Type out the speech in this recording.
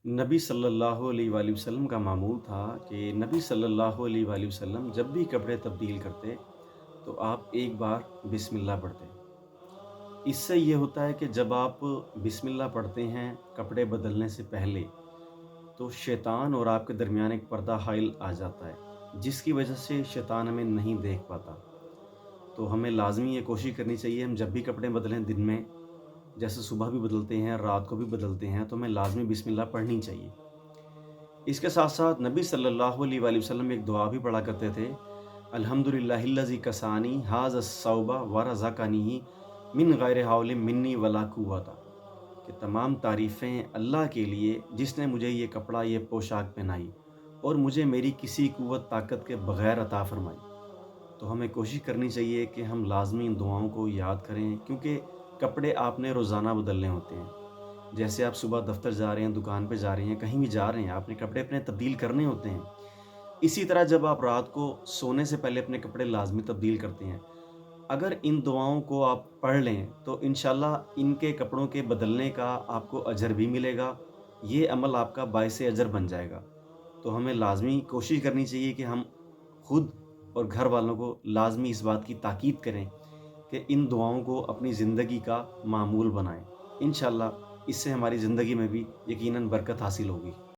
नबी सल्लल्लाहु अलैहि वआलिहि वसल्लम का मामूल था कि नबी सल्लल्लाहु अलैहि वआलिहि वसल्लम जब भी कपड़े तब्दील करते तो आप एक बार बिस्मिल्लाह पढ़ते। इससे ये होता है कि जब आप बिस्मिल्लाह पढ़ते हैं कपड़े बदलने से पहले, तो शैतान और आपके दरमियान एक पर्दा हाइल आ जाता है, जिसकी वजह से शैतान हमें नहीं देख पाता। तो हमें लाज़मी ये कोशिश करनी चाहिए, हम जब भी कपड़े बदलें दिन में, जैसे सुबह भी बदलते हैं, रात को भी बदलते हैं, तो हमें लाज़मी बिस्मिल्लाह पढ़नी चाहिए। इसके साथ-साथ नबी सल्लल्लाहु अलैहि वसल्लम एक दुआ भी पढ़ा करते थे, अल्हम्दुलिल्लाहिल्लज़ी कसानी हाज़ अस्सौबा व रज़क़नी मिन गैरि हौलिन मिन्नी वला कुव्वता, कि तमाम तारीफ़ें अल्लाह के लिए जिसने मुझे ये कपड़ा, ये पोशाक पहनाई और मुझे मेरी किसी कुव्वत ताकत के बग़ैर अता फ़रमाई। तो हमें कोशिश करनी चाहिए कि हम लाज़मी इन दुआओं को याद करें, क्योंकि कपड़े आपने रोज़ाना बदलने होते हैं। जैसे आप सुबह दफ्तर जा रहे हैं, दुकान पे जा रहे हैं, कहीं भी जा रहे हैं, आपने कपड़े अपने तब्दील करने होते हैं। इसी तरह जब आप रात को सोने से पहले अपने कपड़े लाज़मी तब्दील करते हैं। अगर इन दुआओं को आप पढ़ लें, तो इंशाअल्लाह इनके कपड़ों के बदलने का आपको अजर भी मिलेगा। ये अमल आपका बाइसे अजर बन जाएगा। तो हमें लाज़मी कोशिश करनी चाहिए कि हम खुद और घर वालों को लाज़मी इस बात की ताकीद करें कि इन दुआओं को अपनी ज़िंदगी का मामूल बनाएँ। इंशाअल्लाह इससे हमारी ज़िंदगी में भी यकीनन बरकत हासिल होगी।